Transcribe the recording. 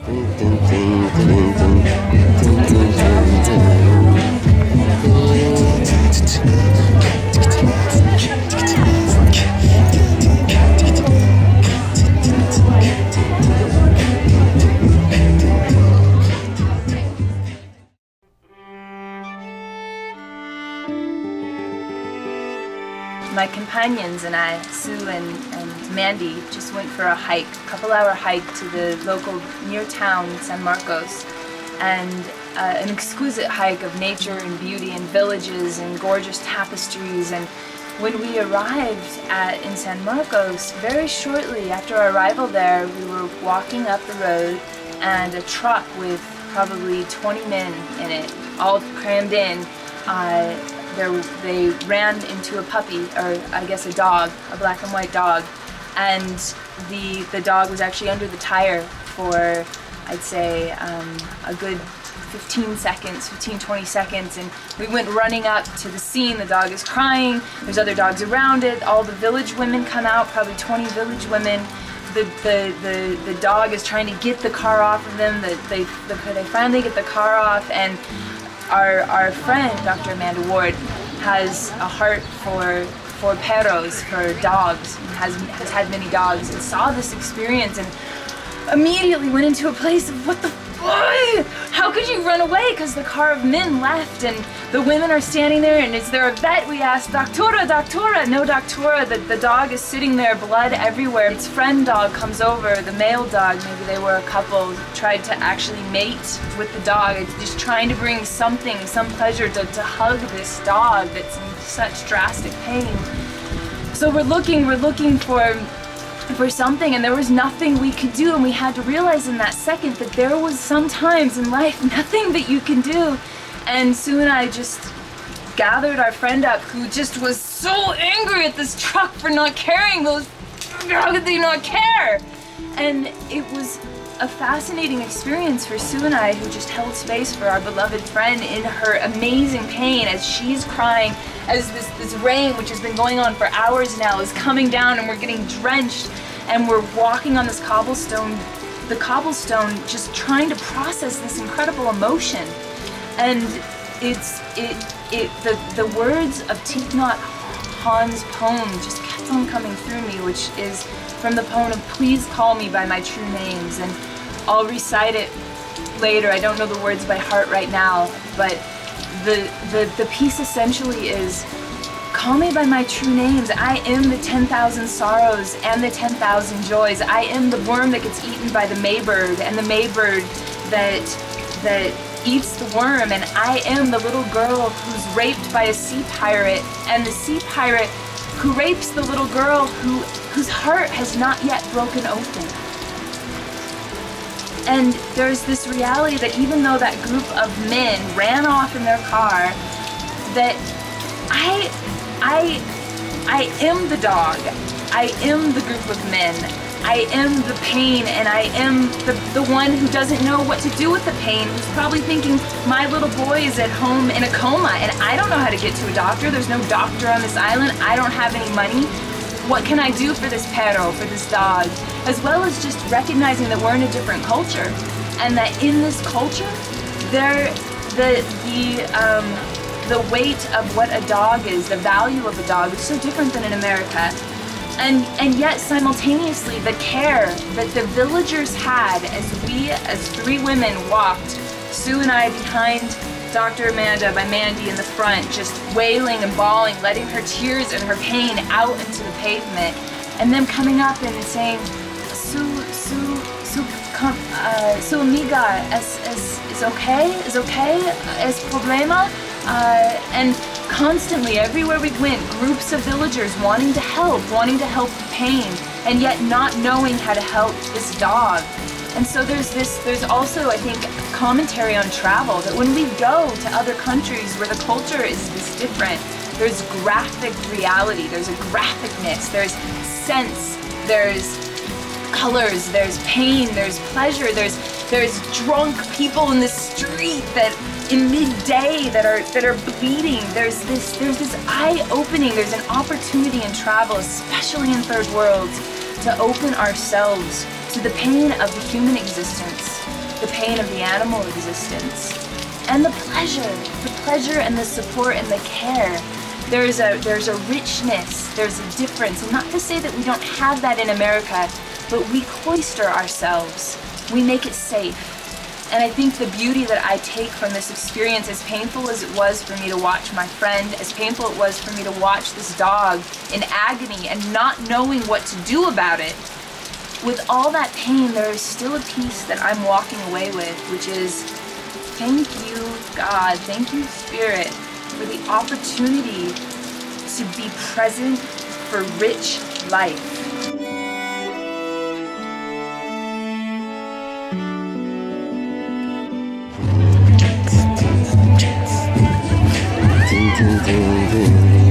My companions and I, Sue and Mandy, just went for a hike, a couple-hour hike to the local near town, San Marcos, and an exquisite hike of nature and beauty and villages and gorgeous tapestries. And when we arrived in San Marcos, very shortly after our arrival there, we were walking up the road and a truck with probably 20 men in it, all crammed in. They ran into a puppy, or I guess a dog, a black and white dog, and the dog was actually under the tire for, I'd say, a good 15 seconds, 15-20 seconds, and we went running up to the scene. The dog is crying, there's other dogs around it, all the village women come out, probably 20 village women. The dog is trying to get the car off of them. They finally get the car off, and our friend, Dr. Amanda Ward, has a heart for perros, for dogs, and has had many dogs, and saw this experience and immediately went into a place of what the how could you run away? Because the car of men left and the women are standing there, and is there a vet? We asked, Doctora, Doctora. No Doctora. The dog is sitting there, blood everywhere. Its friend dog comes over, the male dog, maybe they were a couple, tried to actually mate with the dog. It's just trying to bring something, some pleasure to hug this dog that's in such drastic pain. So we're looking for something, and there was nothing we could do, and we had to realize in that second that there was sometimes in life nothing that you can do. And Sue and I just gathered our friend up, who just was so angry at this truck for not carrying those. How could they not care? And it was a fascinating experience for Sue and I, who just held space for our beloved friend in her amazing pain as she's crying, as this rain, which has been going on for hours now, is coming down, and we're getting drenched, and we're walking on this cobblestone, just trying to process this incredible emotion. And the words of Thich Nhat Hanh's poem just kept on coming through me, which is from the poem of Please Call Me by My True Names, and I'll recite it later. I don't know the words by heart right now, but the piece essentially is, call me by my true names. I am the 10,000 sorrows and the 10,000 joys. I am the worm that gets eaten by the Maybird, and the Maybird that eats the worm, and I am the little girl who's raped by a sea pirate, and the sea pirate who rapes the little girl whose heart has not yet broken open. And there's this reality that even though that group of men ran off in their car, that I am the dog, I am the group of men, I am the pain, and I am the one who doesn't know what to do with the pain, who's probably thinking, my little boy is at home in a coma, and I don't know how to get to a doctor. There's no doctor on this island. I don't have any money. What can I do for this perro, for this dog? As well as just recognizing that we're in a different culture, and that in this culture, the weight of what a dog is, the value of a dog, is so different than in America. And yet simultaneously, the care that the villagers had as three women walked, Sue and I behind Dr. Amanda by Mandy in the front, just wailing and bawling, letting her tears and her pain out into the pavement, and them coming up and saying, Su amiga, is okay? Es problema? And constantly, everywhere we went, groups of villagers wanting to help the pain, and yet not knowing how to help this dog. And so there's also, I think, commentary on travel, that when we go to other countries where the culture is this different, there's graphic reality, there's a graphicness, there's sense, there's colors, there's pain, there's pleasure, there's drunk people in the street that in midday that are bleeding. There's this eye-opening, there's an opportunity in travel, especially in third worlds, to open ourselves to the pain of the human existence. the pain of the animal existence, and the pleasure and the support and the care. There's a richness, there's a difference, and not to say that we don't have that in America, but we cloister ourselves, we make it safe. And I think the beauty that I take from this experience, as painful as it was for me to watch my friend, as painful it was for me to watch this dog in agony and not knowing what to do about it, with all that pain, there is still a peace that I'm walking away with, which is, thank you, God, thank you, Spirit, for the opportunity to be present for rich life. Ding, ding, ding, ding.